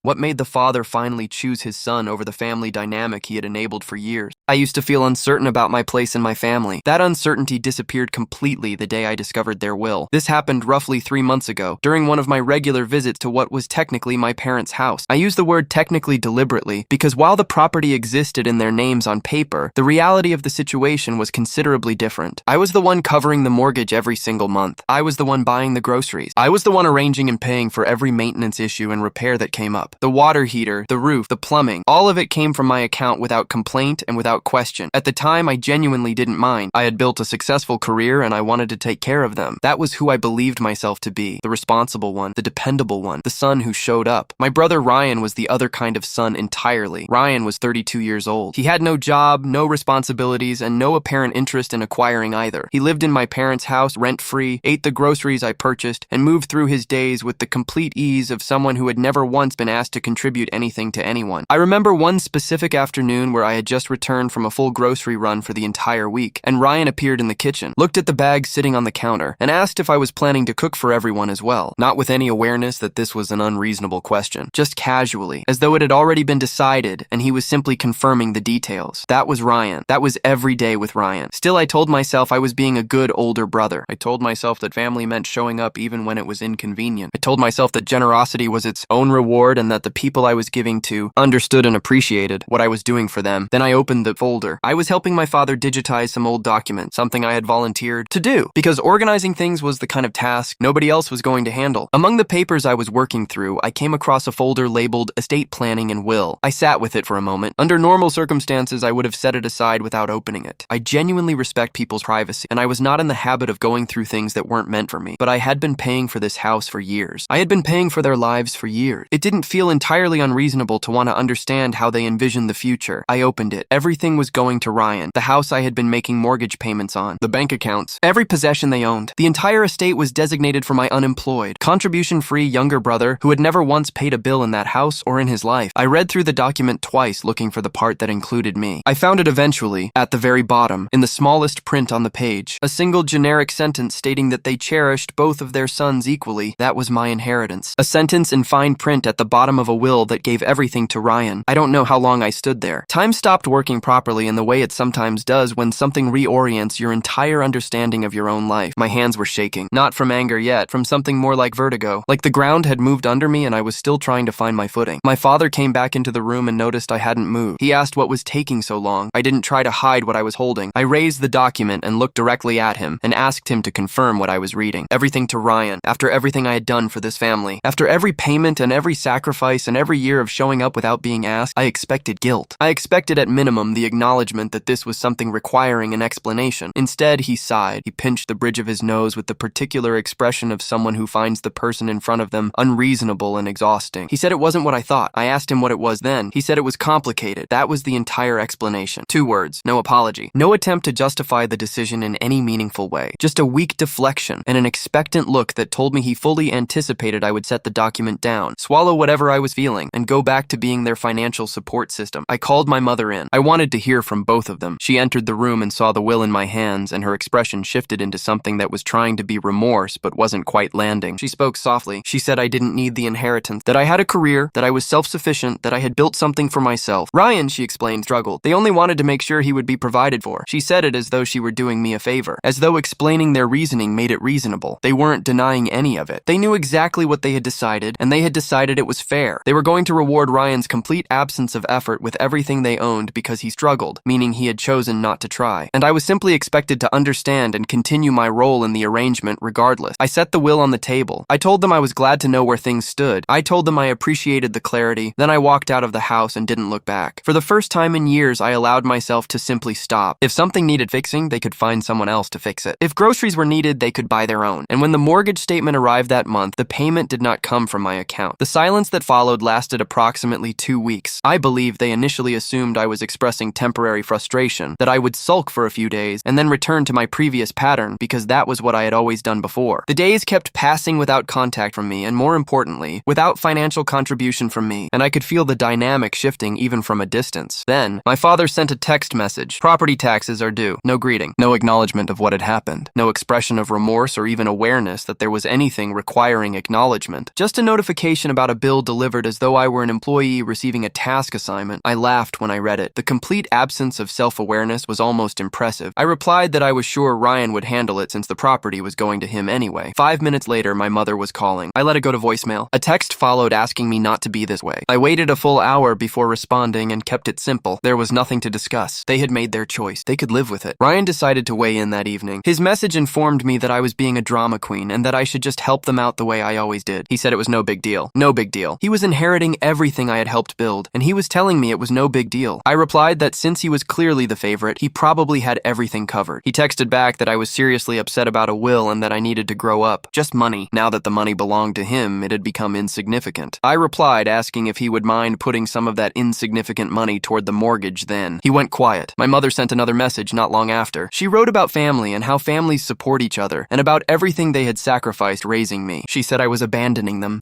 What made the father finally choose his son over the family dynamic he had enabled for years? I used to feel uncertain about my place in my family. That uncertainty disappeared completely the day I discovered their will. This happened roughly 3 months ago, during one of my regular visits to what was technically my parents' house. I use the word technically deliberately because while the property existed in their names on paper, the reality of the situation was considerably different. I was the one covering the mortgage every single month. I was the one buying the groceries. I was the one arranging and paying for every maintenance issue and repair that came up. The water heater, the roof, the plumbing, all of it came from my account without complaint and without question. At the time, I genuinely didn't mind. I had built a successful career and I wanted to take care of them. That was who I believed myself to be. The responsible one, the dependable one, the son who showed up. My brother Ryan was the other kind of son entirely. Ryan was 32 years old. He had no job, no responsibilities, and no apparent interest in acquiring either. He lived in my parents' house rent-free, ate the groceries I purchased, and moved through his days with the complete ease of someone who had never once been asked to contribute anything to anyone. I remember one specific afternoon where I had just returned from a full grocery run for the entire week, and Ryan appeared in the kitchen, looked at the bags sitting on the counter, and asked if I was planning to cook for everyone as well, not with any awareness that this was an unreasonable question, just casually, as though it had already been decided and he was simply confirming the details. That was Ryan. That was every day with Ryan. Still, I told myself I was being a good older brother. I told myself that family meant showing up even when it was inconvenient. I told myself that generosity was its own reward and that the people I was giving to understood and appreciated what I was doing for them. Then I opened the folder. I was helping my father digitize some old documents, something I had volunteered to do, because organizing things was the kind of task nobody else was going to handle. Among the papers I was working through, I came across a folder labeled Estate Planning and Will. I sat with it for a moment. Under normal circumstances, I would have set it aside without opening it. I genuinely respect people's privacy, and I was not in the habit of going through things that weren't meant for me, but I had been paying for this house for years. I had been paying for their lives for years. It didn't feel entirely unreasonable to want to understand how they envisioned the future. I opened it. Everything was going to Ryan, the house I had been making mortgage payments on, the bank accounts, every possession they owned. The entire estate was designated for my unemployed, contribution-free younger brother who had never once paid a bill in that house or in his life. I read through the document twice looking for the part that included me. I found it eventually, at the very bottom, in the smallest print on the page. A single generic sentence stating that they cherished both of their sons equally. That was my inheritance. A sentence in fine print at the bottom of a will that gave everything to Ryan. I don't know how long I stood there. Time stopped working properly in the way it sometimes does when something reorients your entire understanding of your own life. My hands were shaking. Not from anger yet, from something more like vertigo. Like the ground had moved under me and I was still trying to find my footing. My father came back into the room and noticed I hadn't moved. He asked what was taking so long. I didn't try to hide what I was holding. I raised the document and looked directly at him and asked him to confirm what I was reading. Everything to Ryan. After everything I had done for this family. After every payment and every sacrifice and every year of showing up without being asked, I expected guilt. I expected at minimum the acknowledgement that this was something requiring an explanation. Instead, he sighed. He pinched the bridge of his nose with the particular expression of someone who finds the person in front of them unreasonable and exhausting. He said it wasn't what I thought. I asked him what it was then. He said it was complicated. That was the entire explanation. 2 words. No apology. No attempt to justify the decision in any meaningful way. Just a weak deflection and an expectant look that told me he fully anticipated I would set the document down, swallow whatever I was feeling, and go back to being their financial support system. I called my mother in. I wanted to hear from both of them. She entered the room and saw the will in my hands, and her expression shifted into something that was trying to be remorse but wasn't quite landing. She spoke softly. She said I didn't need the inheritance, that I had a career, that I was self-sufficient, that I had built something for myself. Ryan, she explained, struggled. They only wanted to make sure he would be provided for. She said it as though she were doing me a favor, as though explaining their reasoning made it reasonable. They weren't denying any of it. They knew exactly what they had decided, and they had decided it was fair. They were going to reward Ryan's complete absence of effort with everything they owned because he struggled, meaning he had chosen not to try. And I was simply expected to understand and continue my role in the arrangement regardless. I set the will on the table. I told them I was glad to know where things stood. I told them I appreciated the clarity. Then I walked out of the house and didn't look back. For the first time in years, I allowed myself to simply stop. If something needed fixing, they could find someone else to fix it. If groceries were needed, they could buy their own. And when the mortgage statement arrived that month, the payment did not come from my account. The silence that followed lasted approximately 2 weeks. I believe they initially assumed I was expressing temporary frustration, that I would sulk for a few days and then return to my previous pattern because that was what I had always done before. The days kept passing without contact from me and, more importantly, without financial contribution from me, and I could feel the dynamic shifting even from a distance. Then, my father sent a text message. Property taxes are due. No greeting. No acknowledgement of what had happened. No expression of remorse or even awareness that there was anything requiring acknowledgement. Just a notification about a bill delivered as though I were an employee receiving a task assignment. I laughed when I read it. The complete absence of self-awareness was almost impressive. I replied that I was sure Ryan would handle it since the property was going to him anyway. 5 minutes later, my mother was calling. I let it go to voicemail. A text followed asking me not to be this way. I waited a full hour before responding and kept it simple. There was nothing to discuss. They had made their choice. They could live with it. Ryan decided to weigh in that evening. His message informed me that I was being a drama queen and that I should just help them out the way I always did. He said it was no big deal. No big deal. He was inheriting everything I had helped build, and he was telling me it was no big deal. I replied that since he was clearly the favorite, he probably had everything covered. He texted back that I was seriously upset about a will and that I needed to grow up. Just money. Now that the money belonged to him, it had become insignificant. I replied asking if he would mind putting some of that insignificant money toward the mortgage then. He went quiet. My mother sent another message not long after. She wrote about family and how families support each other, and about everything they had sacrificed raising me. She said I was abandoning them.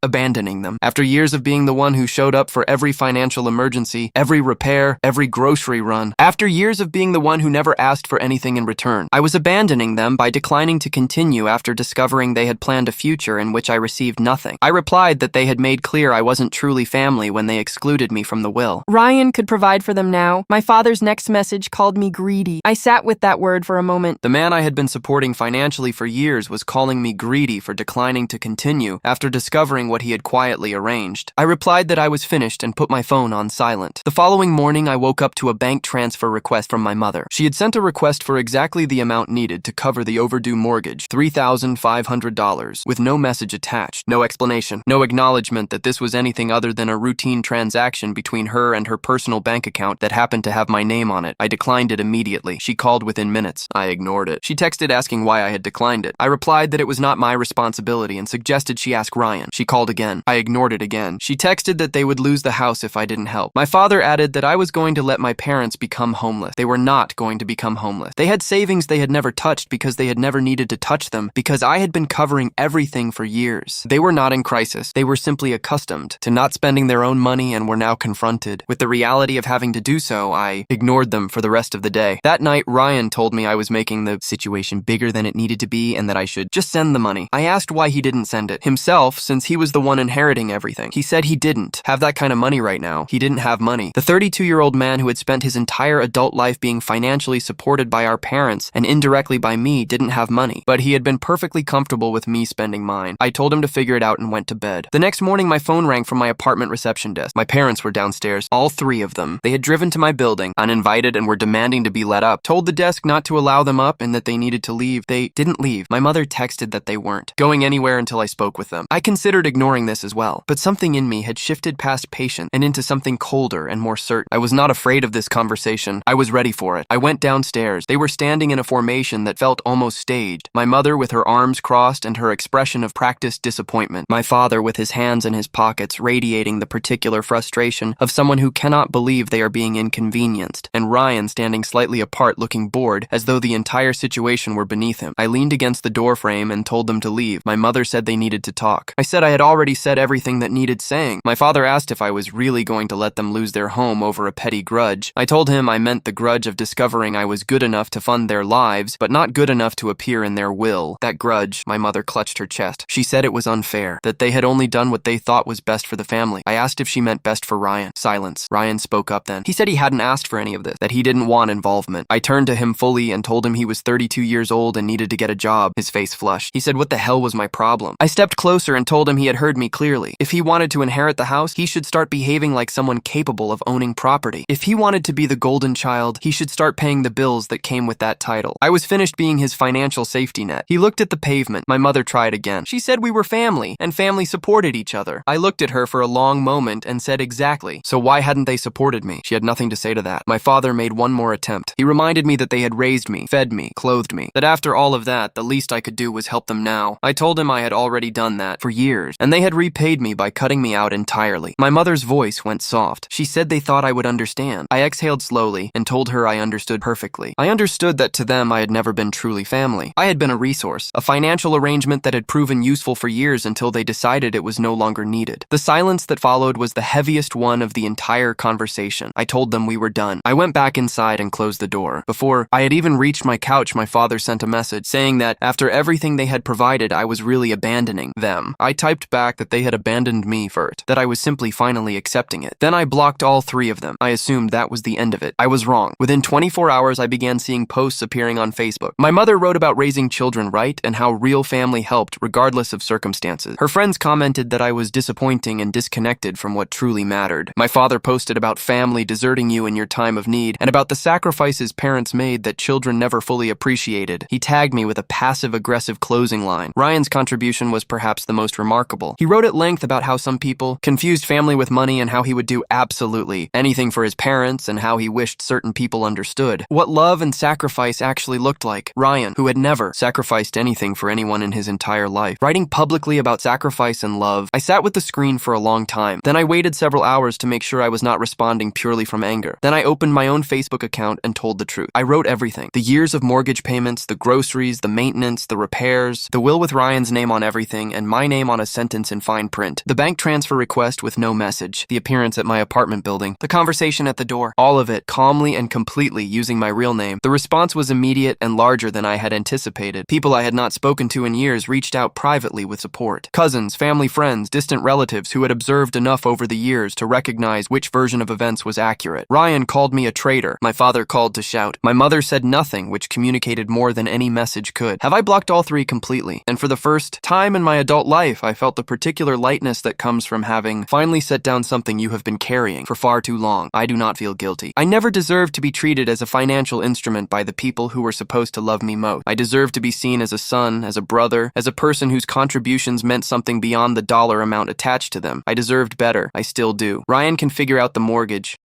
After years of being the one who showed up for every financial emergency, every repair, every grocery run. After years of being the one who never asked for anything in return. I was abandoning them by declining to continue after discovering they had planned a future in which I received nothing. I replied that they had made clear I wasn't truly family when they excluded me from the will. Ryan could provide for them now. My father's next message called me greedy. I sat with that word for a moment. The man I had been supporting financially for years was calling me greedy for declining to continue after discovering what he had quietly arranged. I replied that I was finished and put my phone on silent. The following morning, I woke up to a bank transfer request from my mother. She had sent a request for exactly the amount needed to cover the overdue mortgage, $3,500, with no message attached, no explanation, no acknowledgement that this was anything other than a routine transaction between her and her personal bank account that happened to have my name on it. I declined it immediately. She called within minutes. I ignored it. She texted asking why I had declined it. I replied that it was not my responsibility and suggested she ask Ryan. She called again. I ignored it again. She texted that they would lose the house if I didn't help. My father added that I was going to let my parents become homeless. They were not going to become homeless. They had savings they had never touched because they had never needed to touch them because I had been covering everything for years. They were not in crisis. They were simply accustomed to not spending their own money and were now confronted with the reality of having to do so. I ignored them for the rest of the day. That night, Ryan told me I was making the situation bigger than it needed to be and that I should just send the money. I asked why he didn't send it himself since he was the one inheriting everything. He said he didn't have that kind of money right now. He didn't have money. The 32-year-old man who had spent his entire adult life being financially supported by our parents and indirectly by me didn't have money, but he had been perfectly comfortable with me spending mine. I told him to figure it out and went to bed. The next morning, my phone rang from my apartment reception desk. My parents were downstairs, all three of them. They had driven to my building, uninvited, and were demanding to be let up. Told the desk not to allow them up and that they needed to leave. They didn't leave. My mother texted that they weren't going anywhere until I spoke with them. I considered ignoring this as well, but something in me had shifted past patience and into something colder and more certain. I was not afraid of this conversation. I was ready for it. I went downstairs. They were standing in a formation that felt almost staged. My mother with her arms crossed and her expression of practiced disappointment. My father with his hands in his pockets, radiating the particular frustration of someone who cannot believe they are being inconvenienced. And Ryan standing slightly apart looking bored as though the entire situation were beneath him. I leaned against the door frame and told them to leave. My mother said they needed to talk. I said I had already said everything that needed saying. My father asked if I was really going to let them lose their home over a petty grudge. I told him I meant the grudge of discovering I was good enough to fund their lives, but not good enough to appear in their will. That grudge, my mother clutched her chest. She said it was unfair, that they had only done what they thought was best for the family. I asked if she meant best for Ryan. Silence. Ryan spoke up then. He said he hadn't asked for any of this, that he didn't want involvement. I turned to him fully and told him he was 32 years old and needed to get a job. His face flushed. He said what the hell was my problem? I stepped closer and told him he had heard me clearly. If he wanted to inherit the house, he should start behaving like someone capable of owning property. If he wanted to be the golden child, he should start paying the bills that came with that title. I was finished being his financial safety net. He looked at the pavement. My mother tried again. She said we were family, and family supported each other. I looked at her for a long moment and said exactly. So why hadn't they supported me? She had nothing to say to that. My father made one more attempt. He reminded me that they had raised me, fed me, clothed me, that after all of that, the least I could do was help them now. I told him I had already done that for years, and they had repaid me by cutting me out entirely. My mother's voice went soft. She said they thought I would understand. I exhaled slowly and told her I understood perfectly. I understood that to them I had never been truly family. I had been a resource, a financial arrangement that had proven useful for years until they decided it was no longer needed. The silence that followed was the heaviest one of the entire conversation. I told them we were done. I went back inside and closed the door. Before I had even reached my couch, my father sent a message saying that after everything they had provided, I was really abandoning them. I typed back that they had abandoned me me first, that I was simply finally accepting it. Then I blocked all 3 of them. I assumed that was the end of it. I was wrong. Within 24 hours, I began seeing posts appearing on Facebook. My mother wrote about raising children right and how real family helped regardless of circumstances. Her friends commented that I was disappointing and disconnected from what truly mattered. My father posted about family deserting you in your time of need and about the sacrifices parents made that children never fully appreciated. He tagged me with a passive-aggressive closing line. Ryan's contribution was perhaps the most remarkable. He wrote at length about how some people confused family with money and how he would do absolutely anything for his parents and how he wished certain people understood what love and sacrifice actually looked like. Ryan, who had never sacrificed anything for anyone in his entire life, writing publicly about sacrifice and love. I sat with the screen for a long time. Then I waited several hours to make sure I was not responding purely from anger. Then I opened my own Facebook account and told the truth. I wrote everything. The years of mortgage payments, the groceries, the maintenance, the repairs, the will with Ryan's name on everything, and my name on a sentence in fine print. The bank transfer request with no message. The appearance at my apartment building. The conversation at the door. All of it, calmly and completely using my real name. The response was immediate and larger than I had anticipated. People I had not spoken to in years reached out privately with support. Cousins, family friends, distant relatives who had observed enough over the years to recognize which version of events was accurate. Ryan called me a traitor. My father called to shout. My mother said nothing, which communicated more than any message could. Have I blocked all 3 completely? And for the first time in my adult life, I felt the particular lightness that comes from having finally set down something you have been carrying for far too long. I do not feel guilty. I never deserved to be treated as a financial instrument by the people who were supposed to love me most. I deserved to be seen as a son, as a brother, as a person whose contributions meant something beyond the dollar amount attached to them. I deserved better. I still do. Ryan can figure out the mortgage.